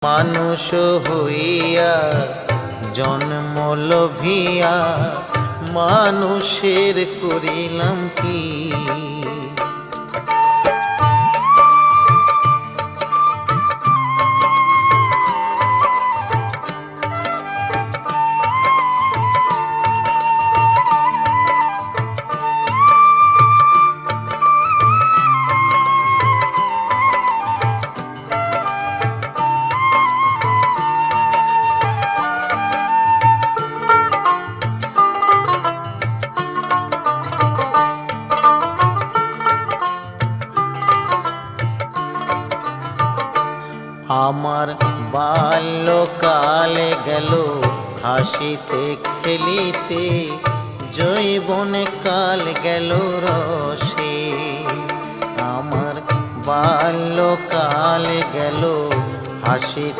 মানুষ হইয়া জন্ম লোভিয়া মানুষের করিলাম কি? আমার বাল্যকালে গেল হাসিতে খেলিতে, যৌবনে কাল গেল রসে। আমার বাল্যকাল গেল হাসিতে